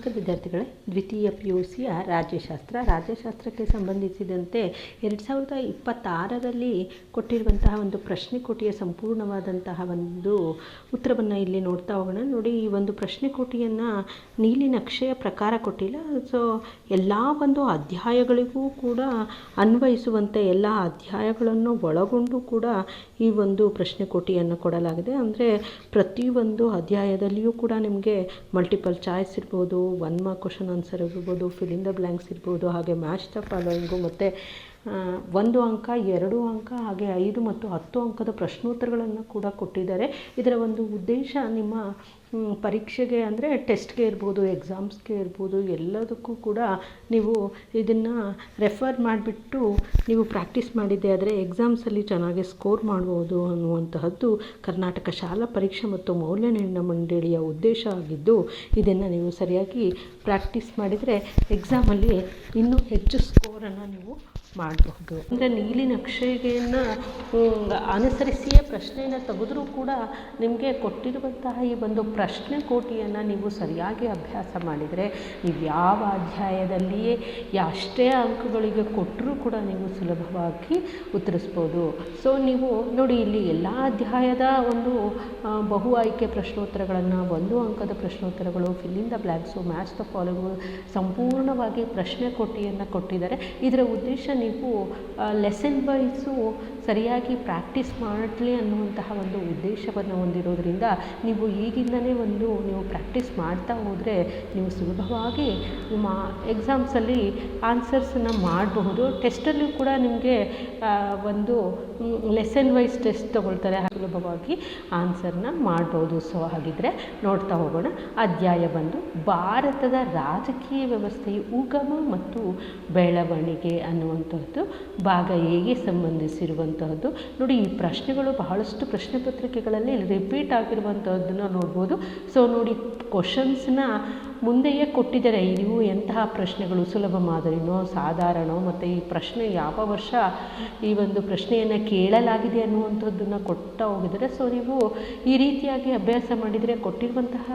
ನಮಸ್ಕಾರ ವಿದ್ಯಾರ್ಥಿಗಳೇ, ದ್ವಿತೀಯ PUCಯ ರಾಜ್ಯಶಾಸ್ತ್ರಕ್ಕೆ ಸಂಬಂಧಿಸಿದಂತೆ 2026ರಲ್ಲಿ ಕೊಟ್ಟಿರುವಂತಹ ಒಂದು ಪ್ರಶ್ನೆಕೋಟಿಯ ಸಂಪೂರ್ಣವಾದಂತಹ ಒಂದು ಉತ್ತರವನ್ನು ಇಲ್ಲಿ ನೋಡ್ತಾ ಹೋಗೋಣ. ನೋಡಿ, ಈ ಒಂದು ಪ್ರಶ್ನೆಕೋಟಿಯನ್ನು ನೀಲಿ ನಕ್ಷೆಯ ಪ್ರಕಾರ ಕೊಟ್ಟಿಲ್ಲ. ಸೊ ಎಲ್ಲ ಒಂದು ಅಧ್ಯಾಯಗಳಿಗೂ ಕೂಡ ಅನ್ವಯಿಸುವಂತೆ ಎಲ್ಲ ಅಧ್ಯಾಯಗಳನ್ನು ಒಳಗೊಂಡು ಕೂಡ ಈ ಒಂದು ಪ್ರಶ್ನೆಕೋಟಿಯನ್ನು ಕೊಡಲಾಗಿದೆ. ಅಂದರೆ ಪ್ರತಿಯೊಂದು ಅಧ್ಯಾಯದಲ್ಲಿಯೂ ಕೂಡ ನಿಮಗೆ ಮಲ್ಟಿಪಲ್ ಚಾಯ್ಸ್ ಇರ್ಬೋದು, 1 ಮಾರ್ಕ್ ಕ್ವಶನ್ ಆನ್ಸರ್ ಇರ್ಬೋದು, ಫಿಲ್ ಇನ್ ದ ಬ್ಲ್ಯಾಂಕ್ಸ್ ಇರ್ಬೋದು, ಹಾಗೆ ಮ್ಯಾಚ್ ದ ಫಾಲೋಯಿಂಗು ಮತ್ತು 1 ಅಂಕ, 2 ಅಂಕ, ಹಾಗೆ 5 ಮತ್ತು 10 ಅಂಕದ ಪ್ರಶ್ನೋತ್ತರಗಳನ್ನು ಕೂಡ ಕೊಟ್ಟಿದ್ದಾರೆ. ಇದರ ಒಂದು ಉದ್ದೇಶ ನಿಮ್ಮ ಪರೀಕ್ಷೆಗೆ ಅಂದರೆ ಟೆಸ್ಟ್ಗೆ ಇರ್ಬೋದು, ಎಕ್ಸಾಮ್ಸ್ಗೆ ಇರ್ಬೋದು, ಎಲ್ಲದಕ್ಕೂ ಕೂಡ ನೀವು ಇದನ್ನು ರೆಫರ್ ಮಾಡಿಬಿಟ್ಟು ನೀವು ಪ್ರಾಕ್ಟೀಸ್ ಮಾಡಿದ್ದೆ ಆದರೆ ಎಕ್ಸಾಮ್ಸಲ್ಲಿ ಚೆನ್ನಾಗಿ ಸ್ಕೋರ್ ಮಾಡ್ಬೋದು ಅನ್ನುವಂತಹದ್ದು ಕರ್ನಾಟಕ ಶಾಲಾ ಪರೀಕ್ಷೆ ಮತ್ತು ಮೌಲ್ಯನಿರ್ಣಯ ಮಂಡಳಿಯ ಉದ್ದೇಶ ಆಗಿದ್ದು, ಇದನ್ನು ನೀವು ಸರಿಯಾಗಿ ಪ್ರಾಕ್ಟೀಸ್ ಮಾಡಿದರೆ ಎಕ್ಸಾಮಲ್ಲಿ ಇನ್ನೂ ಹೆಚ್ಚು ಸ್ಕೋರನ್ನು ನೀವು ಮಾಡಬಹುದು. ಅಂದರೆ ನೀಲಿ ನಕ್ಷೆಯನ್ನು ಅನುಸರಿಸಿಯೇ ಪ್ರಶ್ನೆಯನ್ನು ತೆಗೆದ್ರೂ ಕೂಡ ನಿಮಗೆ ಕೊಟ್ಟಿರುವಂತಹ ಈ ಒಂದು ಪ್ರಶ್ನೆಕೋಟಿಯನ್ನು ನೀವು ಸರಿಯಾಗಿ ಅಭ್ಯಾಸ ಮಾಡಿದರೆ ನೀವು ಯಾವ ಅಧ್ಯಾಯದಲ್ಲಿಯೇ ಅಷ್ಟೇ ಅಂಕಗಳಿಗೆ ಕೊಟ್ಟರೂ ಕೂಡ ನೀವು ಸುಲಭವಾಗಿ ಉತ್ತರಿಸ್ಬೋದು. ಸೊ ನೀವು ನೋಡಿ, ಇಲ್ಲಿ ಎಲ್ಲ ಅಧ್ಯಾಯದ ಒಂದು ಬಹು ಆಯ್ಕೆ ಪ್ರಶ್ನೋತ್ತರಗಳನ್ನು, 1 ಅಂಕದ ಪ್ರಶ್ನೋತ್ತರಗಳು, fill in the blanks, match the following ಸಂಪೂರ್ಣವಾಗಿ ಪ್ರಶ್ನೆಕೋಟಿಯನ್ನು ಕೊಟ್ಟಿದ್ದಾರೆ. ಇದರ ಉದ್ದೇಶ ನೀವು ಲೆಸನ್ ವೈಸು ಸರಿಯಾಗಿ ಪ್ರಾಕ್ಟೀಸ್ ಮಾಡಲಿ ಅನ್ನುವಂತಹ ಒಂದು ಉದ್ದೇಶವನ್ನು ಹೊಂದಿರೋದ್ರಿಂದ ನೀವು ಈಗಿಂದಲೇ ನೀವು ಪ್ರಾಕ್ಟೀಸ್ ಮಾಡ್ತಾ ಹೋದರೆ ನೀವು ಸುಲಭವಾಗಿ ನಿಮ್ಮ ಎಕ್ಸಾಮ್ಸಲ್ಲಿ ಆನ್ಸರ್ಸನ್ನು ಮಾಡಬಹುದು. ಟೆಸ್ಟಲ್ಲೂ ಕೂಡ ನಿಮಗೆ ಒಂದು ಲೆಸನ್ ವೈಸ್ ಟೆಸ್ಟ್ ತಗೊಳ್ತಾರೆ, ಸುಲಭವಾಗಿ ಆನ್ಸರ್ನ ಮಾಡ್ಬೋದು. ಸೊ ಹಾಗಿದ್ರೆ ನೋಡ್ತಾ ಹೋಗೋಣ. ಅಧ್ಯಾಯ 1, ಭಾರತದ ರಾಜಕೀಯ ವ್ಯವಸ್ಥೆಯ ಉಗಮ ಮತ್ತು ಬೆಳವಣಿಗೆ ಅನ್ನುವಂಥದ್ದು ಭಾಗ ಎಗೆ ಸಂಬಂಧಿಸಿರುವಂತಹದ್ದು. ನೋಡಿ, ಈ ಪ್ರಶ್ನೆಗಳು ಬಹಳಷ್ಟು ಪ್ರಶ್ನೆ ಪತ್ರಿಕೆಗಳಲ್ಲಿ ರಿಪೀಟ್ ಆಗಿರುವಂಥದ್ದನ್ನು ನೋಡ್ಬೋದು. ಸೊ ನೋಡಿ, ಕ್ವಶನ್ಸ್ನ ಮುಂದೆಯೇ ಕೊಟ್ಟಿದ್ದಾರೆ. ಇವು ಎಂತಹ ಪ್ರಶ್ನೆಗಳು, ಸುಲಭ ಮಾದರಿನೋ ಸಾಧಾರಣೋ ಮತ್ತು ಈ ಪ್ರಶ್ನೆ ಯಾವ ವರ್ಷ ಈ ಒಂದು ಪ್ರಶ್ನೆಯನ್ನು ಕೇಳಲಾಗಿದೆ ಅನ್ನುವಂಥದ್ದನ್ನು ಕೊಡ್ತಾ ಹೋಗಿದ್ದಾರೆ. ಸೊ ನೀವು ಈ ರೀತಿಯಾಗಿ ಅಭ್ಯಾಸ ಮಾಡಿದರೆ ಕೊಟ್ಟಿರುವಂತಹ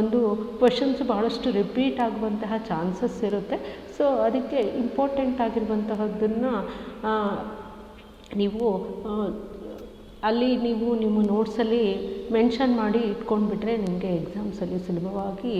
ಒಂದು ಕ್ವಶನ್ಸ್ ಬಹಳಷ್ಟು ರಿಪೀಟ್ ಆಗುವಂತಹ ಚಾನ್ಸಸ್ ಇರುತ್ತೆ. ಸೊ ಅದಕ್ಕೆ ಇಂಪಾರ್ಟೆಂಟ್ ಆಗಿರುವಂತಹದ್ದನ್ನು ನೀವು ಅಲ್ಲಿ ನಿಮ್ಮ ನೋಟ್ಸಲ್ಲಿ ಮೆನ್ಷನ್ ಮಾಡಿ ಇಟ್ಕೊಂಡ್ಬಿಟ್ರೆ ನಿಮಗೆ ಎಕ್ಸಾಮ್ಸಲ್ಲಿ ಸುಲಭವಾಗಿ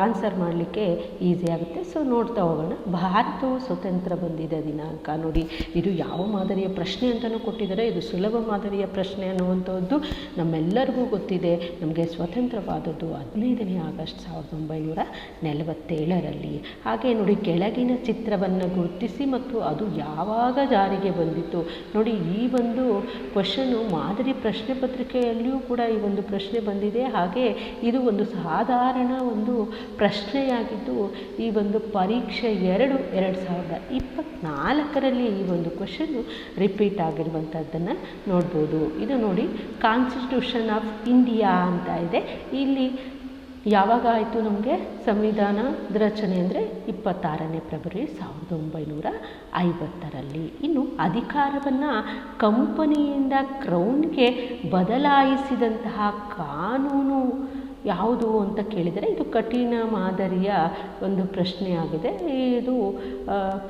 ಆನ್ಸರ್ ಮಾಡಲಿಕ್ಕೆ ಈಸಿ ಆಗುತ್ತೆ. ಸೊ ನೋಡ್ತಾ ಹೋಗೋಣ. ಭಾರತವು ಸ್ವತಂತ್ರ ಬಂದಿದ್ದ ದಿನಾಂಕ. ನೋಡಿ, ಇದು ಯಾವ ಮಾದರಿಯ ಪ್ರಶ್ನೆ ಅಂತಲೂ ಕೊಟ್ಟಿದ್ದಾರೆ. ಇದು ಸುಲಭ ಮಾದರಿಯ ಪ್ರಶ್ನೆ ಅನ್ನುವಂಥದ್ದು ನಮ್ಮೆಲ್ಲರಿಗೂ ಗೊತ್ತಿದೆ. ನಮಗೆ ಸ್ವತಂತ್ರವಾದದ್ದು 15ನೇ ಆಗಸ್ಟ್ 1947ರಲ್ಲಿ. ಹಾಗೆ ನೋಡಿ, ಕೆಳಗಿನ ಚಿತ್ರವನ್ನು ಗುರುತಿಸಿ ಮತ್ತು ಅದು ಯಾವಾಗ ಜಾರಿಗೆ ಬಂದಿತ್ತು. ನೋಡಿ, ಈ ಒಂದು ಕ್ವಶನ್ನು ಮಾದರಿ ಪ್ರಶ್ನೆ ಪತ್ರಿಕೆಯಲ್ಲಿಯೂ ಕೂಡ ಈ ಒಂದು ಪ್ರಶ್ನೆ ಬಂದಿದೆ. ಹಾಗೆ ಇದು ಒಂದು ಸಾಧಾರಣ ಒಂದು ಪ್ರಶ್ನೆಯಾಗಿದ್ದು ಈ ಒಂದು ಪರೀಕ್ಷೆ 2024ರಲ್ಲಿ ಈ ಒಂದು ಕ್ವಶನ್ನು ರಿಪೀಟ್ ಆಗಿರುವಂಥದ್ದನ್ನು ನೋಡ್ಬೋದು. ಇದು ನೋಡಿ, ಕಾನ್ಸ್ಟಿಟ್ಯೂಷನ್ ಆಫ್ ಇಂಡಿಯಾ ಅಂತ ಇದೆ. ಇಲ್ಲಿ ಯಾವಾಗ ಆಯಿತು ನಮಗೆ ಸಂವಿಧಾನದ ರಚನೆ ಅಂದರೆ 26ನೇ ಫೆಬ್ರವರಿ 1950ರಲ್ಲಿ. ಇನ್ನು ಅಧಿಕಾರವನ್ನು ಕಂಪನಿಯಿಂದ ಕ್ರೌನ್ಗೆ ಬದಲಾಯಿಸಿದಂತಹ ಕಾನೂನು ಯಾವುದು ಅಂತ ಕೇಳಿದರೆ ಇದು ಕಠಿಣ ಮಾದರಿಯ ಒಂದು ಪ್ರಶ್ನೆಯಾಗಿದೆ. ಇದು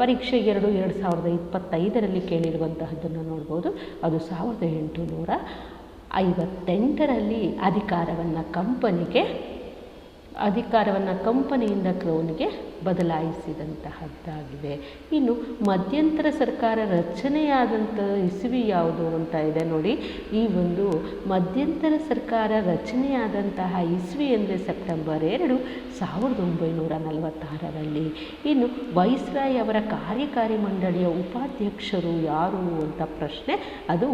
ಪರೀಕ್ಷೆ 2025ರಲ್ಲಿ ಕೇಳಿರುವಂತಹದ್ದನ್ನು ನೋಡ್ಬೋದು. ಅದು 1858ರಲ್ಲಿ ಅಧಿಕಾರವನ್ನು ಕಂಪನಿಯಿಂದ ಕ್ರೌನ್ಗೆ ಬದಲಾಯಿಸಿದಂತಹದ್ದಾಗಿದೆ. ಇನ್ನು ಮಧ್ಯಂತರ ಸರ್ಕಾರ ರಚನೆಯಾದಂಥ ಇಸವಿ ಯಾವುದು ಅಂತ ಇದೆ. ನೋಡಿ, ಈ ಒಂದು ಮಧ್ಯಂತರ ಸರ್ಕಾರ ರಚನೆಯಾದಂತಹ ಇಸವಿ ಅಂದರೆ ಸೆಪ್ಟೆಂಬರ್ 2, 1946ರಲ್ಲಿ. ಇನ್ನು ವೈಸ್ರಾಯ್ ಅವರ ಕಾರ್ಯಕಾರಿ ಮಂಡಳಿಯ ಉಪಾಧ್ಯಕ್ಷರು ಯಾರು ಅಂತ ಪ್ರಶ್ನೆ. ಅದು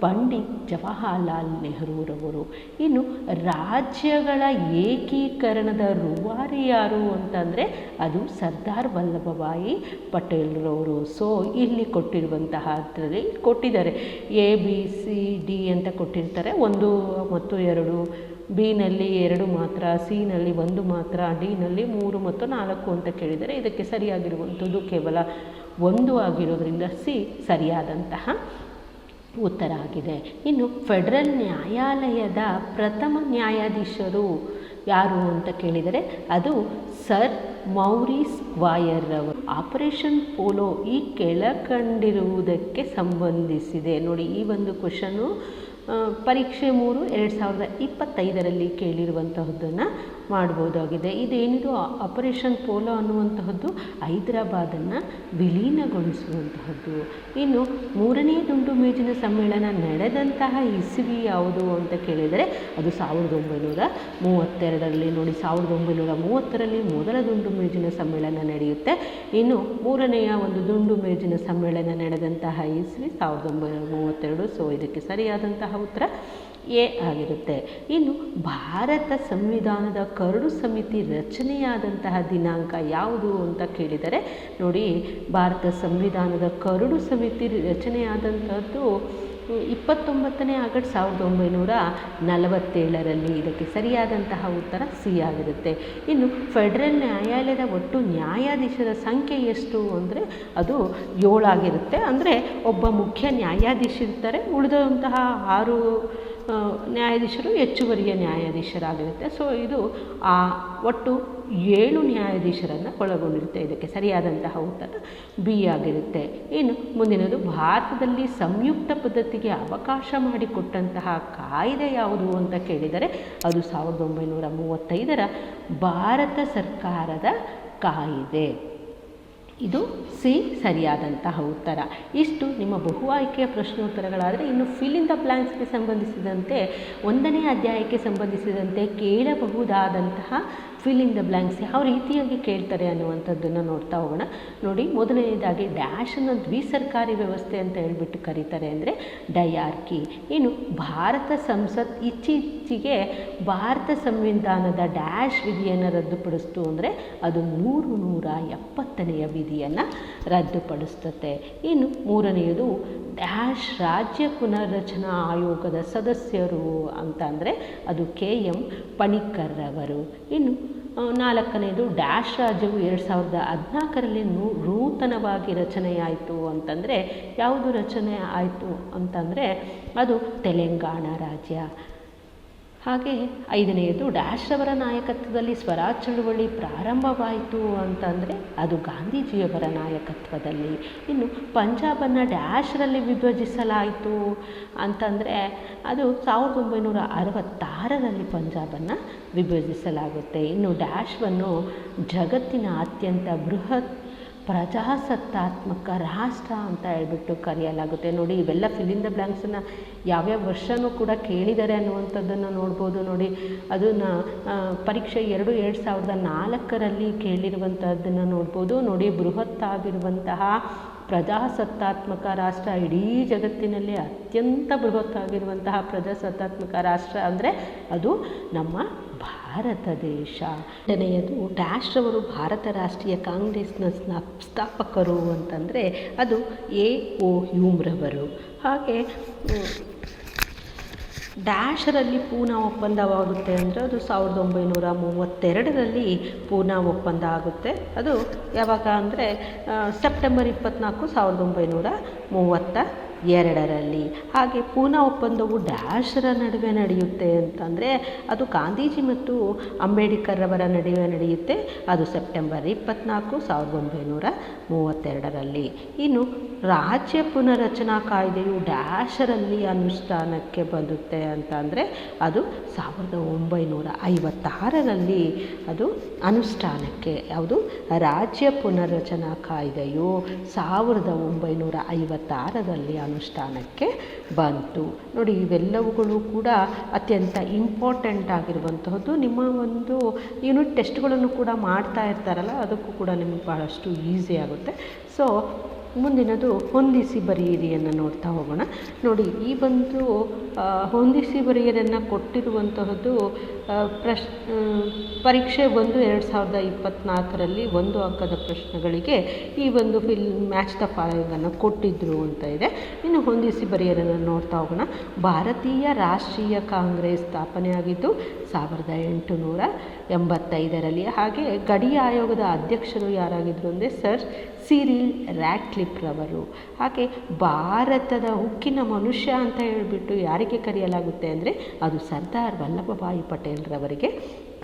ಪಂಡಿತ್ ಜವಾಹರ್ಲಾಲ್ ನೆಹರೂರವರು. ಇನ್ನು ರಾಜ್ಯಗಳ ಏಕೀಕರಣದ ರೂವಾರಿ ಯಾರು ಅಂತಂದರೆ ಅದು ಸರ್ದಾರ್ ವಲ್ಲಭಭಾಯಿ ಪಟೇಲ್ರವರು. ಸೊ ಇಲ್ಲಿ ಕೊಟ್ಟಿರುವಂತಹದ್ರಲ್ಲಿ ಕೊಟ್ಟಿದ್ದಾರೆ ABCD ಅಂತ ಕೊಟ್ಟಿರ್ತಾರೆ. 1 ಮತ್ತು 2, ಬಿನಲ್ಲಿ 2 ಮಾತ್ರ, ಸಿನಲ್ಲಿ 1 ಮಾತ್ರ, ಡಿನಲ್ಲಿ 3 ಮತ್ತು 4 ಅಂತ ಕೇಳಿದರೆ ಇದಕ್ಕೆ ಸರಿಯಾಗಿರುವಂಥದ್ದು ಕೇವಲ 1 ಆಗಿರೋದ್ರಿಂದ ಸಿ ಸರಿಯಾದಂತಹ ಉತ್ತರ ಆಗಿದೆ. ಇನ್ನು ಫೆಡರಲ್ ನ್ಯಾಯಾಲಯದ ಪ್ರಥಮ ನ್ಯಾಯಾಧೀಶರು ಯಾರು ಅಂತ ಕೇಳಿದರೆ ಅದು ಸರ್ ಮೌರಿಸ್ ಕ್ವಾಯರ್ ಅವರು. ಆಪರೇಷನ್ ಪೋಲೋ ಈ ಕೆಳಕಂಡಿರುವುದಕ್ಕೆ ಸಂಬಂಧಿಸಿದೆ. ನೋಡಿ, ಈ ಒಂದು ಕ್ವಶನು ಪರೀಕ್ಷೆ 3/2025 ಕೇಳಿರುವಂತಹದ್ದನ್ನು ಮಾಡ್ಬೋದಾಗಿದೆ. ಇದೇನಿದು ಆಪರೇಷನ್ ಪೋಲೋ ಅನ್ನುವಂತಹದ್ದು ಹೈದರಾಬಾದನ್ನು ವಿಲೀನಗೊಳಿಸುವಂತಹದ್ದು. ಇನ್ನು 3ನೇ ದುಂಡು ಮೇಜಿನ ಸಮ್ಮೇಳನ ನಡೆದಂತಹ ಇಸವಿ ಯಾವುದು ಅಂತ ಕೇಳಿದರೆ ಅದು 1932. ನೋಡಿ, 1930 ಮೊದಲ ದುಂಡು ಮೇಜಿನ ಸಮ್ಮೇಳನ ನಡೆಯುತ್ತೆ. ಇನ್ನು 3ನೆಯ ಒಂದು ದುಂಡು ಮೇಜಿನ ಸಮ್ಮೇಳನ ನಡೆದಂತಹ ಇಸವಿ 1932. ಸೊ ಇದಕ್ಕೆ ಸರಿಯಾದಂತಹ ಉತ್ತರ ಎ ಆಗಿರುತ್ತೆ. ಇನ್ನು ಭಾರತ ಸಂವಿಧಾನದ ಕರಡು ಸಮಿತಿ ರಚನೆಯಾದಂತಹ ದಿನಾಂಕ ಯಾವುದು ಅಂತ ಕೇಳಿದರೆ ನೋಡಿ, ಭಾರತ ಸಂವಿಧಾನದ ಕರಡು ಸಮಿತಿ ರಚನೆಯಾದಂಥದ್ದು 29 ಆಗಸ್ಟ್ 1947. ಇದಕ್ಕೆ ಸರಿಯಾದಂತಹ ಉತ್ತರ ಸಿ ಆಗಿರುತ್ತೆ. ಇನ್ನು ಫೆಡರಲ್ ನ್ಯಾಯಾಲಯದ ಒಟ್ಟು ನ್ಯಾಯಾಧೀಶರ ಸಂಖ್ಯೆ ಎಷ್ಟು ಅಂದರೆ ಅದು 7 ಆಗಿರುತ್ತೆ. ಅಂದರೆ ಒಬ್ಬ ಮುಖ್ಯ ನ್ಯಾಯಾಧೀಶರಿರ್ತಾರೆ, ಉಳಿದಂತಹ 6 ನ್ಯಾಯಾಧೀಶರು ಹೆಚ್ಚುವರಿಯ ನ್ಯಾಯಾಧೀಶರಾಗಿರುತ್ತೆ. ಸೊ ಇದು ಒಟ್ಟು 7 ನ್ಯಾಯಾಧೀಶರನ್ನು ಒಳಗೊಂಡಿರುತ್ತೆ. ಇದಕ್ಕೆ ಸರಿಯಾದಂತಹ ಉತ್ತರ ಬಿ ಆಗಿರುತ್ತೆ. ಇನ್ನು ಮುಂದಿನದು, ಭಾರತದಲ್ಲಿ ಸಂಯುಕ್ತ ಪದ್ಧತಿಗೆ ಅವಕಾಶ ಮಾಡಿಕೊಟ್ಟಂತಹ ಕಾಯ್ದೆ ಯಾವುದು ಅಂತ ಕೇಳಿದರೆ ಅದು 1935 ಭಾರತ ಸರ್ಕಾರದ ಕಾಯ್ದೆ. ಇದು ಸಿ ಸರಿಯಾದಂತಹ ಉತ್ತರ. ಇಷ್ಟು ನಿಮ್ಮ ಬಹು ಆಯ್ಕೆಯ ಪ್ರಶ್ನೋತ್ತರಗಳಾದರೆ ಇನ್ನು ಫಿಲ್ ಇನ್ ದ ಬ್ಲ್ಯಾಂಕ್ಸ್ಗೆ ಸಂಬಂಧಿಸಿದಂತೆ 1ನೇ ಅಧ್ಯಾಯಕ್ಕೆ ಸಂಬಂಧಿಸಿದಂತೆ ಕೇಳಬಹುದಾದಂತಹ ಫಿಲ್ ಇನ್ ದ ಬ್ಲ್ಯಾಂಕ್ಸ್ ಯಾವ ರೀತಿಯಾಗಿ ಕೇಳ್ತಾರೆ ಅನ್ನುವಂಥದ್ದನ್ನು ನೋಡ್ತಾ ಹೋಗೋಣ. ನೋಡಿ, ಮೊದಲನೇದಾಗಿ ಡ್ಯಾಶನ್ನು ದ್ವಿಸರ್ಕಾರಿ ವ್ಯವಸ್ಥೆ ಅಂತ ಹೇಳ್ಬಿಟ್ಟು ಕರೀತಾರೆ, ಅಂದರೆ ಡಯಾರ್ಕಿ. ಇನ್ನು ಭಾರತ ಸಂಸತ್ ಇತ್ತೀಚೆಗೆ ಭಾರತ ಸಂವಿಧಾನದ ಡ್ಯಾಶ್ ವಿಧಿಯನ್ನು ರದ್ದುಪಡಿಸ್ತು ಅಂದರೆ ಅದು 370ನೇ ವಿಧಿಯನ್ನು ರದ್ದುಪಡಿಸ್ತದೆ. ಇನ್ನು 3ನೆಯದು ಡ್ಯಾಶ್ ರಾಜ್ಯ ಪುನರ್ರಚನಾ ಆಯೋಗದ ಸದಸ್ಯರು ಅಂತ ಅಂದರೆ ಅದು KM ಪಣಿಕ್ಕರ್ ಅವರು. ಇನ್ನು 4ನೇದು ಡ್ಯಾಶ್ ರಾಜ್ಯವು 2014 ನೂತನವಾಗಿ ರಚನೆಯಾಯಿತು ಅಂತಂದರೆ ಯಾವುದು ರಚನೆ ಆಯಿತು ಅಂತಂದರೆ ಅದು ತೆಲಂಗಾಣ ರಾಜ್ಯ. ಹಾಗೆ 5ನೇದು ಡ್ಯಾಶ್ ಅವರ ನಾಯಕತ್ವದಲ್ಲಿ ಸ್ವರಾಜ್ ಚಳುವಳಿ ಪ್ರಾರಂಭವಾಯಿತು ಅಂತಂದರೆ ಅದು ಗಾಂಧೀಜಿಯವರ ನಾಯಕತ್ವದಲ್ಲಿ. ಇನ್ನು ಪಂಜಾಬನ್ನು ಡ್ಯಾಶ್ರಲ್ಲಿ ವಿಭಜಿಸಲಾಯಿತು ಅಂತಂದರೆ ಅದು 1966 ಪಂಜಾಬನ್ನು ವಿಭಜಿಸಲಾಗುತ್ತೆ. ಇನ್ನು ಡ್ಯಾಶ್ವನ್ನು ಜಗತ್ತಿನ ಅತ್ಯಂತ ಬೃಹತ್ ಪ್ರಜಾಸತ್ತಾತ್ಮಕ ರಾಷ್ಟ್ರ ಅಂತ ಹೇಳ್ಬಿಟ್ಟು ಕರೆಯಲಾಗುತ್ತೆ. ನೋಡಿ, ಇವೆಲ್ಲ ಫಿಲ್ ಇನ್ ದ ಬ್ಲ್ಯಾಂಕ್ಸನ್ನು ಯಾವ್ಯಾವ ವರ್ಷವೂ ಕೂಡ ಕೇಳಿದ್ದಾರೆ ಅನ್ನುವಂಥದ್ದನ್ನು ನೋಡ್ಬೋದು. ನೋಡಿ, ಅದನ್ನು ಪರೀಕ್ಷೆ 2004 ಕೇಳಿರುವಂಥದ್ದನ್ನು ನೋಡ್ಬೋದು. ನೋಡಿ, ಬೃಹತ್ತಾಗಿರುವಂತಹ ಪ್ರಜಾಸತ್ತಾತ್ಮಕ ರಾಷ್ಟ್ರ, ಇಡೀ ಜಗತ್ತಿನಲ್ಲೇ ಅತ್ಯಂತ ಬೃಹತ್ತಾಗಿರುವಂತಹ ಪ್ರಜಾಸತ್ತಾತ್ಮಕ ರಾಷ್ಟ್ರ ಅಂದರೆ ಅದು ನಮ್ಮ ಭಾರತ ದೇಶ. 2ನೇಯದು ಡ್ಯಾಶ್ ರವರು ಭಾರತ ರಾಷ್ಟ್ರೀಯ ಕಾಂಗ್ರೆಸ್ನ ಸ್ಥಾಪಕರು ಅಂತಂದರೆ ಅದು A.O. ಹ್ಯೂಮ್ರವರು. ಹಾಗೆ ಡ್ಯಾಶರಲ್ಲಿ ಪೂನಾ ಒಪ್ಪಂದವಾಗುತ್ತೆ ಅಂದರೆ ಅದು 1932 ಪೂನಾ ಒಪ್ಪಂದ ಆಗುತ್ತೆ. ಅದು ಯಾವಾಗ ಅಂದರೆ ಸೆಪ್ಟೆಂಬರ್ 24, 1932. ಹಾಗೆ ಪೂನಾ ಒಪ್ಪಂದವು ಡ್ಯಾಶರ ನಡುವೆ ನಡೆಯುತ್ತೆ ಅಂತಂದರೆ ಅದು ಗಾಂಧೀಜಿ ಮತ್ತು ಅಂಬೇಡ್ಕರ್ ಅವರ ನಡುವೆ ನಡೆಯುತ್ತೆ. ಅದು ಸೆಪ್ಟೆಂಬರ್ 24, 1932. ಇನ್ನು ರಾಜ್ಯ ಪುನರ್ರಚನಾ ಕಾಯ್ದೆಯು ಡ್ಯಾಶರಲ್ಲಿ ಅನುಷ್ಠಾನಕ್ಕೆ ಬರುತ್ತೆ ಅಂತ ಅಂದರೆ ಅದು 1956 ಅದು ಅನುಷ್ಠಾನಕ್ಕೆ. ಯಾವುದು? ರಾಜ್ಯ ಪುನರ್ರಚನಾ ಕಾಯ್ದೆಯು 1956 ಅನುಷ್ಠಾನಕ್ಕೆ ಬಂತು. ನೋಡಿ, ಇವೆಲ್ಲವುಗಳು ಕೂಡ ಅತ್ಯಂತ ಇಂಪಾರ್ಟೆಂಟ್ ಆಗಿರುವಂತಹದ್ದು. ನಿಮ್ಮ ಒಂದು ಯೂನಿಟ್ ಟೆಸ್ಟ್ಗಳನ್ನು ಕೂಡ ಮಾಡ್ತಾ ಇರ್ತಾರಲ್ಲ, ಅದಕ್ಕೂ ಕೂಡ ನಿಮಗೆ ಭಾಳಷ್ಟು ಈಸಿ ಆಗುತ್ತೆ. ಸೊ ಮುಂದಿನದು ಹೊಂದಿಸಿ ಬರೆಯಿರಿಯನ್ನು ನೋಡ್ತಾ ಹೋಗೋಣ. ನೋಡಿ, ಈ ಒಂದು ಹೊಂದಿಸಿ ಬರೆಯಿರನ್ನು ಕೊಟ್ಟಿರುವಂತಹದ್ದು ಪರೀಕ್ಷೆ 1/2024 1 ಅಂಕದ ಪ್ರಶ್ನೆಗಳಿಗೆ ಈ ಒಂದು ಮ್ಯಾಚ್ ದ ಫಾಲೋಯಿಂಗನ್ನು ಕೊಟ್ಟಿದ್ದರು ಅಂತ ಇದೆ. ಇನ್ನು ಹೊಂದಿಸಿ ಬರೆಯಿರನ್ನು ನೋಡ್ತಾ ಹೋಗೋಣ. ಭಾರತೀಯ ರಾಷ್ಟ್ರೀಯ ಕಾಂಗ್ರೆಸ್ ಸ್ಥಾಪನೆಯಾಗಿದ್ದು 1885. ಹಾಗೆ ಗಡಿ ಆಯೋಗದ ಅಧ್ಯಕ್ಷರು ಯಾರಾಗಿದ್ದರು ಅಂದರೆ ಸರ್ ಸಿರಿಲ್ ರ್ಯಾಟ್ಕ್ಲಿಫ್ ರವರು. ಹಾಗೆ ಭಾರತದ ಉಕ್ಕಿನ ಮನುಷ್ಯ ಅಂತ ಹೇಳಿಬಿಟ್ಟು ಯಾರಿಗೆ ಕರೆಯಲಾಗುತ್ತೆ ಅಂದರೆ ಅದು ಸರ್ದಾರ್ ವಲ್ಲಭಭಾಯಿ ಪಟೇಲ್ ರವರಿಗೆ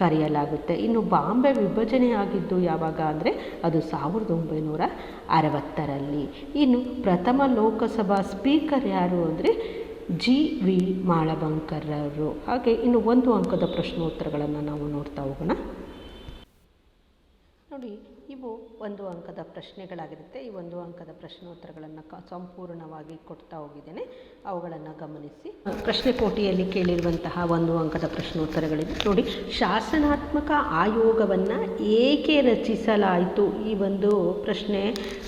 ಕರೆಯಲಾಗುತ್ತೆ. ಇನ್ನು ಬಾಂಬೆ ವಿಭಜನೆ ಆಗಿದ್ದು ಯಾವಾಗ ಅಂದರೆ ಅದು 1960ರಲ್ಲಿ. ಇನ್ನು ಪ್ರಥಮ ಲೋಕಸಭಾ ಸ್ಪೀಕರ್ ಯಾರು ಅಂದರೆ G.V. ಮಾಳವಂಕರ್ ಅವರು. ಹಾಗೆ ಇನ್ನು 1 ಅಂಕದ ಪ್ರಶ್ನೋತ್ತರಗಳನ್ನು ನಾವು ನೋಡ್ತಾ ಹೋಗೋಣ. ನೋಡಿ, ಇವು 1 ಅಂಕದ ಪ್ರಶ್ನೆಗಳಾಗಿರುತ್ತೆ. ಈ 1 ಅಂಕದ ಪ್ರಶ್ನೋತ್ತರಗಳನ್ನು ಸಂಪೂರ್ಣವಾಗಿ ಕೊಡ್ತಾ ಹೋಗಿದ್ದೇನೆ, ಅವುಗಳನ್ನು ಗಮನಿಸಿ. ಪ್ರಶ್ನೆ ಕೋಟಿಯಲ್ಲಿ ಕೇಳಿರುವಂತಹ 1 ಅಂಕದ ಪ್ರಶ್ನೋತ್ತರಗಳಿದೆ ನೋಡಿ. ಶಾಸನಾತ್ಮಕ ಆಯೋಗವನ್ನು ಏಕೆ ರಚಿಸಲಾಯಿತು? ಈ ಒಂದು ಪ್ರಶ್ನೆ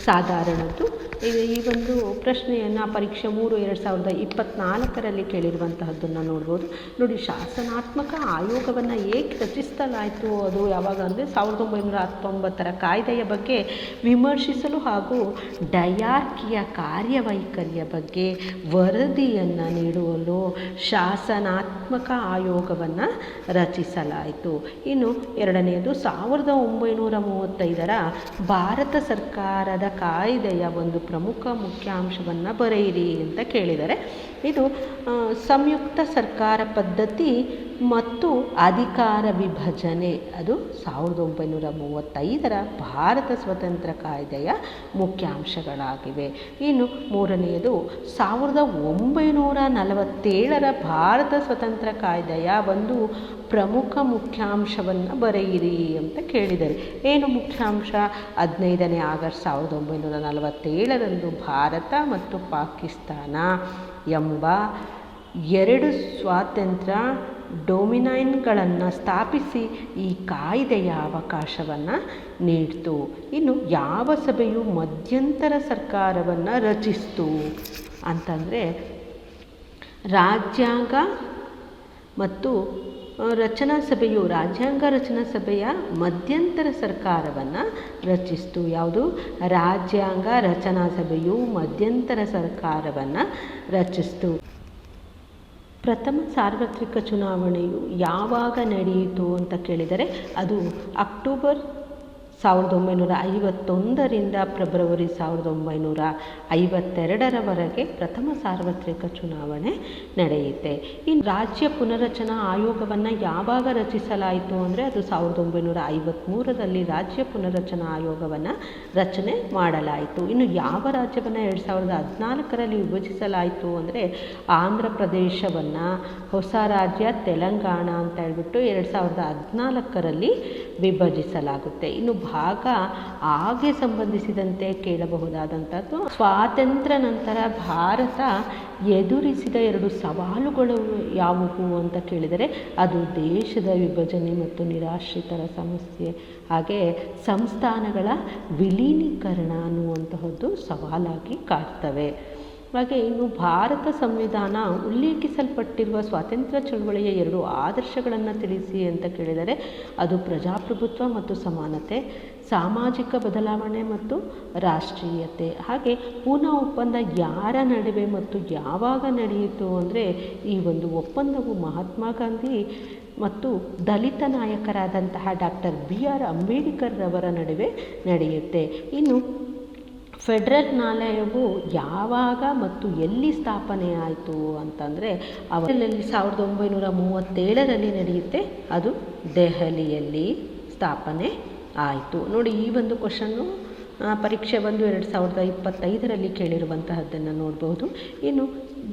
ಸಾಧಾರಣದ್ದು. ಈ ಒಂದು ಪ್ರಶ್ನೆಯನ್ನು ಪರೀಕ್ಷೆ 3/2024ರಲ್ಲಿ ಕೇಳಿರುವಂತಹದ್ದನ್ನು ನೋಡ್ಬೋದು. ನೋಡಿ, ಶಾಸನಾತ್ಮಕ ಆಯೋಗವನ್ನು ಏಕೆ ರಚಿಸಲಾಯಿತು? ಅದು ಯಾವಾಗ ಅಂದರೆ 1919ರ ಕಾಯ್ದೆಯ ಬಗ್ಗೆ ವಿಮರ್ಶಿಸಲು ಹಾಗೂ ಡಯಾರ್ಕಿಯ ಕಾರ್ಯವೈಖರಿಯ ಬಗ್ಗೆ ವರದಿಯನ್ನು ನೀಡಲು ಶಾಸನಾತ್ಮಕ ಆಯೋಗವನ್ನು ರಚಿಸಲಾಯಿತು. ಇನ್ನು 2ನೇದು 1935ರ ಭಾರತ ಸರ್ಕಾರದ ಕಾಯ್ದೆಯ ಒಂದು ಪ್ರಮುಖ ಮುಖ್ಯಾಂಶವನ್ನು ಬರೆಯಿರಿ ಅಂತ ಕೇಳಿದರೆ ಇದು ಸಂಯುಕ್ತ ಸರ್ಕಾರ ಪದ್ಧತಿ ಮತ್ತು ಅಧಿಕಾರ ವಿಭಜನೆ. ಅದು 1935ರ ಭಾರತ ಸ್ವತಂತ್ರ ಕಾಯ್ದೆಯ ಮುಖ್ಯಾಂಶಗಳಾಗಿವೆ. ಇನ್ನು 3ನೇದು 1947ರ ಭಾರತ ಸ್ವತಂತ್ರ ಕಾಯ್ದೆಯ ಒಂದು ಪ್ರಮುಖ ಮುಖ್ಯಾಂಶವನ್ನು ಬರೆಯಿರಿ ಅಂತ ಕೇಳಿದ್ದಾರೆ. ಏನು ಮುಖ್ಯಾಂಶ? 15ನೇ ಆಗಸ್ಟ್ 1947ರಂದು ಭಾರತ ಮತ್ತು ಪಾಕಿಸ್ತಾನ ಎಂಬ 2 ಸ್ವಾತಂತ್ರ್ಯ ಡೊಮಿನೈನ್ಗಳನ್ನು ಸ್ಥಾಪಿಸಿ ಈ ಕಾಯ್ದೆಯ ಅವಕಾಶವನ್ನು ನೀಡಿತು. ಇನ್ನು ಯಾವ ಸಭೆಯು ಮಧ್ಯಂತರ ಸರ್ಕಾರವನ್ನು ರಚಿಸಿತು ಅಂತಂದರೆ ರಾಜ್ಯಾಂಗ ಮತ್ತು ರಚನಾ ಸಭೆಯು ರಾಜ್ಯಾಂಗ ರಚನಾ ಸಭೆಯ ಮಧ್ಯಂತರ ಸರ್ಕಾರವನ್ನು ರಚಿಸಿತು. ಯಾವುದು? ರಾಜ್ಯಾಂಗ ರಚನಾ ಸಭೆಯು ಮಧ್ಯಂತರ ಸರ್ಕಾರವನ್ನು ರಚಿಸಿತು. ಪ್ರಥಮ ಸಾರ್ವತ್ರಿಕ ಚುನಾವಣೆಯು ಯಾವಾಗ ನಡೆಯಿತು ಅಂತ ಕೇಳಿದರೆ ಅದು ಅಕ್ಟೋಬರ್ 1951ರಿಂದ ಫೆಬ್ರವರಿ 1952ರವರೆಗೆ ಪ್ರಥಮ ಸಾರ್ವತ್ರಿಕ ಚುನಾವಣೆ ನಡೆಯುತ್ತೆ. ಇನ್ನು ರಾಜ್ಯ ಪುನರ್ರಚನಾ ಆಯೋಗವನ್ನು ಯಾವಾಗ ರಚಿಸಲಾಯಿತು ಅಂದರೆ ಅದು 1953ರಲ್ಲಿ ರಾಜ್ಯ ಪುನರ್ರಚನಾ ಆಯೋಗವನ್ನು ರಚನೆ ಮಾಡಲಾಯಿತು. ಇನ್ನು ಯಾವ ರಾಜ್ಯವನ್ನು 2014ರಲ್ಲಿ ವಿಭಜಿಸಲಾಯಿತು ಅಂದರೆ ಆಂಧ್ರ ಪ್ರದೇಶವನ್ನು ಹೊಸ ರಾಜ್ಯ ತೆಲಂಗಾಣ ಅಂತ ಹೇಳ್ಬಿಟ್ಟು 2014ರಲ್ಲಿ ವಿಭಜಿಸಲಾಗುತ್ತೆ. ಇನ್ನು ಭಾಗ ಆಗೆ ಸಂಬಂಧಿಸಿದಂತೆ ಕೇಳಬಹುದಾದಂಥದ್ದು ಸ್ವಾತಂತ್ರ್ಯ ನಂತರ ಭಾರತ ಎದುರಿಸಿದ 2 ಸವಾಲುಗಳು ಯಾವುವು ಅಂತ ಕೇಳಿದರೆ ಅದು ದೇಶದ ವಿಭಜನೆ ಮತ್ತು ನಿರಾಶ್ರಿತರ ಸಮಸ್ಯೆ, ಹಾಗೆ ಸಂಸ್ಥಾನಗಳ ವಿಲೀನೀಕರಣ ಅನ್ನುವಂತಹದ್ದು ಸವಾಲಾಗಿ ಕಾಡ್ತವೆ. ಹಾಗೆ ಇನ್ನು ಭಾರತ ಸಂವಿಧಾನ ಉಲ್ಲೇಖಿಸಲ್ಪಟ್ಟಿರುವ ಸ್ವಾತಂತ್ರ್ಯ ಚಳವಳಿಯ 2 ಆದರ್ಶಗಳನ್ನು ತಿಳಿಸಿ ಅಂತ ಕೇಳಿದರೆ ಅದು ಪ್ರಜಾಪ್ರಭುತ್ವ ಮತ್ತು ಸಮಾನತೆ, ಸಾಮಾಜಿಕ ಬದಲಾವಣೆ ಮತ್ತು ರಾಷ್ಟ್ರೀಯತೆ. ಹಾಗೆ ಪೂನಾ ಒಪ್ಪಂದ ಯಾರ ನಡುವೆ ಮತ್ತು ಯಾವಾಗ ನಡೆಯಿತು ಅಂದರೆ ಈ ಒಂದು ಒಪ್ಪಂದವು ಮಹಾತ್ಮ ಗಾಂಧಿ ಮತ್ತು ದಲಿತ ನಾಯಕರಾದಂತಹ ಡಾಕ್ಟರ್ B.R. ಅಂಬೇಡ್ಕರ್ ರವರ ನಡುವೆ ನಡೆಯುತ್ತೆ. ಇನ್ನು ಫೆಡರಲ್ ನ್ಯಾಯಾಲಯವು ಯಾವಾಗ ಮತ್ತು ಎಲ್ಲಿ ಸ್ಥಾಪನೆ ಆಯಿತು ಅಂತಂದರೆ ಅವರಲ್ಲಿ 1937ರಲ್ಲಿ ನಡೆಯುತ್ತೆ. ಅದು ದೆಹಲಿಯಲ್ಲಿ ಸ್ಥಾಪನೆ ಆಯಿತು. ನೋಡಿ, ಈ ಒಂದು ಕ್ವಶನ್ನು ಪರೀಕ್ಷೆ 1/2025ರಲ್ಲಿ ಕೇಳಿರುವಂತಹದ್ದನ್ನು ನೋಡಬಹುದು. ಇನ್ನು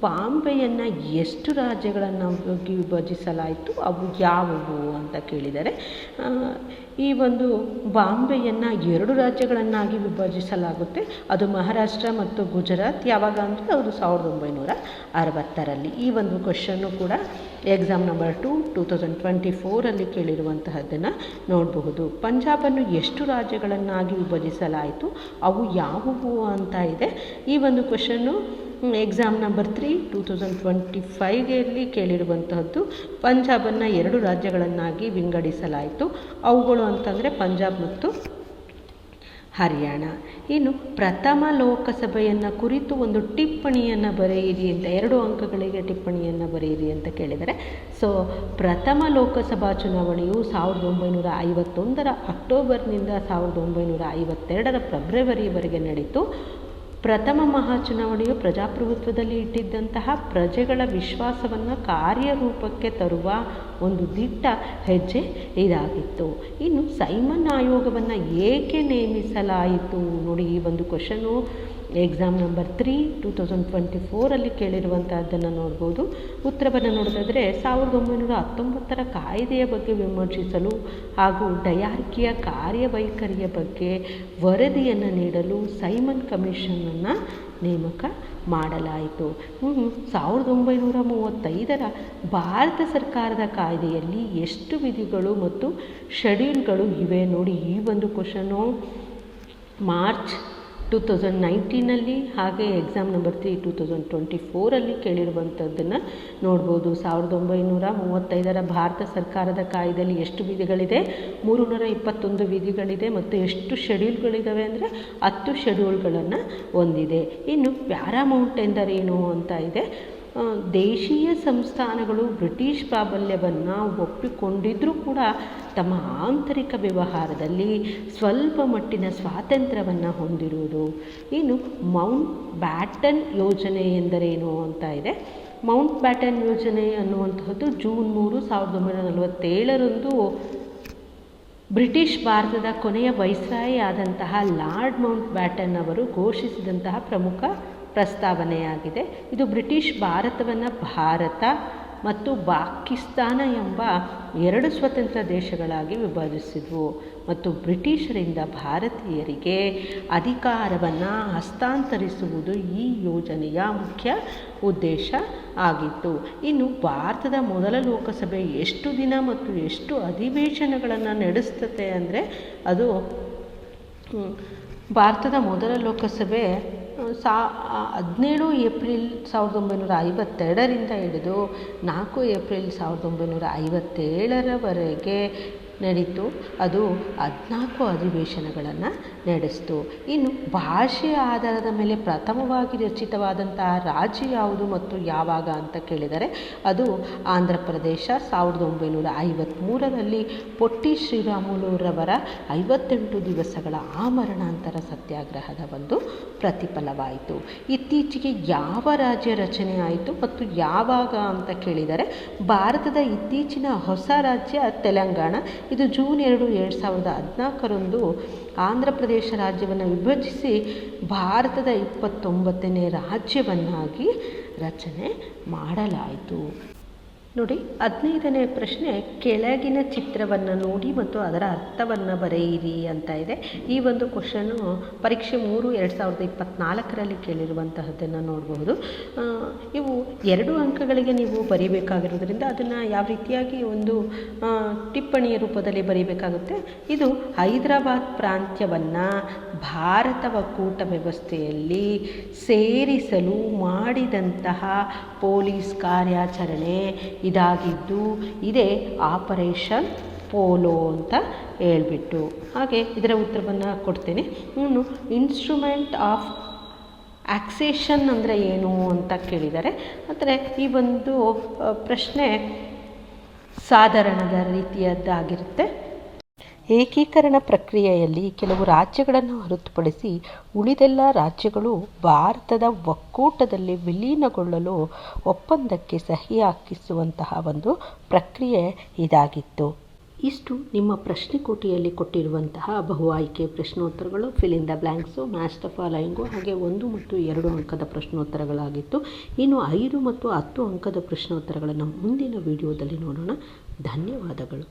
ಬಾಂಬೆಯನ್ನು ಎಷ್ಟು ರಾಜ್ಯಗಳನ್ನು ವಿಭಜಿಸಲಾಯಿತು, ಅವು ಯಾವುವು ಅಂತ ಕೇಳಿದರೆ ಈ ಒಂದು ಬಾಂಬೆಯನ್ನು 2 ರಾಜ್ಯಗಳನ್ನಾಗಿ ವಿಭಜಿಸಲಾಗುತ್ತೆ. ಅದು ಮಹಾರಾಷ್ಟ್ರ ಮತ್ತು ಗುಜರಾತ್. ಯಾವಾಗ ಅಂದರೆ ಅದು 1960ರಲ್ಲಿ. ಈ ಒಂದು ಕ್ವಶನ್ನು ಕೂಡ ಎಕ್ಸಾಮ್ ನಂಬರ್ 2 2024ರಲ್ಲಿ ಕೇಳಿರುವಂತಹದ್ದನ್ನು ನೋಡಬಹುದು. ಪಂಜಾಬನ್ನು ಎಷ್ಟು ರಾಜ್ಯಗಳನ್ನಾಗಿ ವಿಭಜಿಸಲಾಯಿತು, ಅವು ಯಾವುವು ಅಂತ ಇದೆ. ಈ ಒಂದು ಕ್ವಶನ್ನು ಎಕ್ಸಾಮ್ ನಂಬರ್ 3 2025ರಲ್ಲಿ ಕೇಳಿರುವಂತಹದ್ದು. ಪಂಜಾಬನ್ನು 2 ರಾಜ್ಯಗಳನ್ನಾಗಿ ವಿಂಗಡಿಸಲಾಯಿತು. ಅವುಗಳು ಅಂತಂದರೆ ಪಂಜಾಬ್ ಮತ್ತು ಹರಿಯಾಣ. ಇನ್ನು ಪ್ರಥಮ ಲೋಕಸಭೆಯನ್ನು ಕುರಿತು ಒಂದು ಟಿಪ್ಪಣಿಯನ್ನು ಬರೆಯಿರಿ ಅಂತ 2 ಅಂಕಗಳಿಗೆ ಟಿಪ್ಪಣಿಯನ್ನು ಬರೆಯಿರಿ ಅಂತ ಕೇಳಿದರೆ, ಸೊ ಪ್ರಥಮ ಲೋಕಸಭಾ ಚುನಾವಣೆಯು 1951 ಅಕ್ಟೋಬರ್ನಿಂದ 1952 ಫೆಬ್ರವರಿವರೆಗೆ ನಡೆಯಿತು. ಪ್ರಥಮ ಮಹಾಚುನಾವಣೆಯು ಪ್ರಜಾಪ್ರಭುತ್ವದಲ್ಲಿ ಇಟ್ಟಿದ್ದಂತಹ ಪ್ರಜೆಗಳ ವಿಶ್ವಾಸವನ್ನು ಕಾರ್ಯರೂಪಕ್ಕೆ ತರುವ ಒಂದು ದಿಟ್ಟ ಹೆಜ್ಜೆ ಇದಾಗಿತ್ತು. ಇನ್ನು ಸೈಮನ್ ಆಯೋಗವನ್ನು ಏಕೆ ನೇಮಿಸಲಾಯಿತು ನೋಡಿ, ಈ ಒಂದು ಕ್ವಶನು ಎಕ್ಸಾಮ್ ನಂಬರ್ 3 2024 ಕೇಳಿರುವಂಥದ್ದನ್ನು ನೋಡ್ಬೋದು. ಉತ್ತರವನ್ನು ನೋಡೋದಾದರೆ 1919 ಕಾಯ್ದೆಯ ಬಗ್ಗೆ ವಿಮರ್ಶಿಸಲು ಹಾಗೂ ಡಯಾರ್ಕಿಯ ಕಾರ್ಯವೈಖರಿಯ ಬಗ್ಗೆ ವರದಿಯನ್ನು ನೀಡಲು ಸೈಮನ್ ಕಮಿಷನನ್ನು ನೇಮಕ ಮಾಡಲಾಯಿತು. 1935 ಭಾರತ ಸರ್ಕಾರದ ಕಾಯ್ದೆಯಲ್ಲಿ ಎಷ್ಟು ವಿಧಿಗಳು ಮತ್ತು ಶೆಡ್ಯೂಲ್ಗಳು ಇವೆ ನೋಡಿ, ಈ ಒಂದು ಕ್ವಶನು ಮಾರ್ಚ್ 2019 ಹಾಗೆ ಎಕ್ಸಾಮ್ ನಂಬರ್ 3 2024 ಕೇಳಿರುವಂಥದ್ದನ್ನು ನೋಡ್ಬೋದು. 1935 ಭಾರತ ಸರ್ಕಾರದ ಕಾಯ್ದೆಯಲ್ಲಿ ಎಷ್ಟು ವಿಧಿಗಳಿದೆ? 321 ವಿಧಿಗಳಿದೆ ಮತ್ತು ಎಷ್ಟು ಶೆಡ್ಯೂಲ್ಗಳಿದ್ದಾವೆ ಅಂದರೆ 10 ಶೆಡ್ಯೂಲ್ಗಳನ್ನು ಹೊಂದಿದೆ. ಇನ್ನು ಪ್ಯಾರಾಮೌಂಟ್ ಎಂದರೇನು ಅಂತ ಇದೆ. ದೇಶೀಯ ಸಂಸ್ಥಾನಗಳು ಬ್ರಿಟಿಷ್ ಪ್ರಾಬಲ್ಯವನ್ನು ಒಪ್ಪಿಕೊಂಡಿದ್ದರೂ ಕೂಡ ತಮ್ಮ ಆಂತರಿಕ ವ್ಯವಹಾರದಲ್ಲಿ ಸ್ವಲ್ಪ ಮಟ್ಟಿನ ಸ್ವಾತಂತ್ರ್ಯವನ್ನು ಹೊಂದಿರುವುದು. ಇನ್ನು ಮೌಂಟ್ ಬ್ಯಾಟನ್ ಯೋಜನೆ ಎಂದರೇನು ಅಂತ ಇದೆ. ಮೌಂಟ್ ಬ್ಯಾಟನ್ ಯೋಜನೆ ಅನ್ನುವಂತಹದ್ದು ಜೂನ್ 3, 1947 ಬ್ರಿಟಿಷ್ ಭಾರತದ ಕೊನೆಯ ವೈಸ್ರಾಯಿ ಆದಂತಹ ಲಾರ್ಡ್ ಮೌಂಟ್ ಬ್ಯಾಟನ್ ಅವರು ಘೋಷಿಸಿದಂತಹ ಪ್ರಮುಖ ಪ್ರಸ್ತಾವನೆಯಾಗಿದೆ. ಇದು ಬ್ರಿಟಿಷ್ ಭಾರತವನ್ನು ಭಾರತ ಮತ್ತು ಪಾಕಿಸ್ತಾನ ಎಂಬ 2 ಸ್ವತಂತ್ರ ದೇಶಗಳಾಗಿ ವಿಭಜಿಸಿದ್ವು ಮತ್ತು ಬ್ರಿಟಿಷರಿಂದ ಭಾರತೀಯರಿಗೆ ಅಧಿಕಾರವನ್ನು ಹಸ್ತಾಂತರಿಸುವುದು ಈ ಯೋಜನೆಯ ಮುಖ್ಯ ಉದ್ದೇಶ ಆಗಿತ್ತು. ಇನ್ನು ಭಾರತದ ಮೊದಲ ಲೋಕಸಭೆ ಎಷ್ಟು ದಿನ ಮತ್ತು ಎಷ್ಟು ಅಧಿವೇಶನಗಳನ್ನು ನಡೆಸ್ತದೆ ಅಂದರೆ, ಅದು ಭಾರತದ ಮೊದಲ ಲೋಕಸಭೆ 17 ಏಪ್ರಿಲ್ 1952 ಹಿಡಿದು 4 ಏಪ್ರಿಲ್ 1957 ನಡೀತು. ಅದು 14 ಅಧಿವೇಶನಗಳನ್ನು ನಡೆಸಿತು. ಇನ್ನು ಭಾಷೆಯ ಆಧಾರದ ಮೇಲೆ ಪ್ರಥಮವಾಗಿ ರಚಿತವಾದಂತಹ ರಾಜ್ಯ ಯಾವುದು ಮತ್ತು ಯಾವಾಗ ಅಂತ ಕೇಳಿದರೆ, ಅದು ಆಂಧ್ರ ಪ್ರದೇಶ. 1953 ಪೊಟ್ಟಿ ಶ್ರೀರಾಮುಲುರವರ 58 ದಿವಸಗಳ ಆಮರಣಾಂತರ ಸತ್ಯಾಗ್ರಹದ ಒಂದು ಪ್ರತಿಫಲವಾಯಿತು. ಇತ್ತೀಚೆಗೆ ಯಾವ ರಾಜ್ಯ ರಚನೆ ಆಯಿತು ಮತ್ತು ಯಾವಾಗ ಅಂತ ಕೇಳಿದರೆ, ಭಾರತದ ಇತ್ತೀಚಿನ ಹೊಸ ರಾಜ್ಯ ತೆಲಂಗಾಣ. ಇದು ಜೂನ್ 2, 2014 ಆಂಧ್ರ ಪ್ರದೇಶ ರಾಜ್ಯವನ್ನು ವಿಭಜಿಸಿ ಭಾರತದ 29ನೇ ರಾಜ್ಯವನ್ನಾಗಿ ರಚನೆ ಮಾಡಲಾಯಿತು. ನೋಡಿ, 15ನೇ ಪ್ರಶ್ನೆ, ಕೆಳಗಿನ ಚಿತ್ರವನ್ನು ನೋಡಿ ಮತ್ತು ಅದರ ಅರ್ಥವನ್ನು ಬರೆಯಿರಿ ಅಂತ ಇದೆ. ಈ ಒಂದು ಕ್ವಶನು ಪರೀಕ್ಷೆ 3, 2024 ಕೇಳಿರುವಂತಹದ್ದನ್ನು ನೋಡಬಹುದು. ಇವು 2 ಅಂಕಗಳಿಗೆ ನೀವು ಬರೀಬೇಕಾಗಿರೋದ್ರಿಂದ ಅದನ್ನು ಯಾವ ರೀತಿಯಾಗಿ ಒಂದು ಟಿಪ್ಪಣಿಯ ರೂಪದಲ್ಲಿ ಬರೀಬೇಕಾಗುತ್ತೆ. ಇದು ಹೈದರಾಬಾದ್ ಪ್ರಾಂತ್ಯವನ್ನು ಭಾರತ ಒಕ್ಕೂಟ ವ್ಯವಸ್ಥೆಯಲ್ಲಿ ಸೇರಿಸಲು ಮಾಡಿದಂತಹ ಪೊಲೀಸ್ ಕಾರ್ಯಾಚರಣೆ ಇದಾಗಿದ್ದು, ಇದೇ ಆಪರೇಷನ್ ಪೋಲೋ ಅಂತ ಹೇಳ್ಬಿಟ್ಟು. ಹಾಗೆ ಇದರ ಉತ್ತರವನ್ನು ಕೊಡ್ತೇನೆ. ಇನ್ನು ಇನ್ಸ್ಟ್ರೂಮೆಂಟ್ ಆಫ್ ಆಕ್ಸೇಷನ್ ಅಂದರೆ ಏನು ಅಂತ ಕೇಳಿದ್ದಾರೆ. ಅಂದರೆ ಈ ಒಂದು ಪ್ರಶ್ನೆ ಸಾಧಾರಣದ ರೀತಿಯದ್ದಾಗಿರುತ್ತೆ. ಏಕೀಕರಣ ಪ್ರಕ್ರಿಯೆಯಲ್ಲಿ ಕೆಲವು ರಾಜ್ಯಗಳನ್ನು ಹೊರತುಪಡಿಸಿ ಉಳಿದೆಲ್ಲ ರಾಜ್ಯಗಳು ಭಾರತದ ಒಕ್ಕೂಟದಲ್ಲಿ ವಿಲೀನಗೊಳ್ಳಲು ಒಪ್ಪಂದಕ್ಕೆ ಸಹಿ ಹಾಕಿಸುವಂತಹ ಒಂದು ಪ್ರಕ್ರಿಯೆ ಇದಾಗಿತ್ತು. ಇಷ್ಟು ನಿಮ್ಮ ಪ್ರಶ್ನೆಕೋಟಿಯಲ್ಲಿ ಕೊಟ್ಟಿರುವಂತಹ ಬಹು ಆಯ್ಕೆ ಪ್ರಶ್ನೋತ್ತರಗಳು, fill in the blanks, match the following, ಹಾಗೆ 1 ಮತ್ತು 2 ಅಂಕದ ಪ್ರಶ್ನೋತ್ತರಗಳಾಗಿತ್ತು. ಇನ್ನು 5 ಮತ್ತು 10 ಅಂಕದ ಪ್ರಶ್ನೋತ್ತರಗಳನ್ನು ಮುಂದಿನ ವಿಡಿಯೋದಲ್ಲಿ ನೋಡೋಣ. ಧನ್ಯವಾದಗಳು.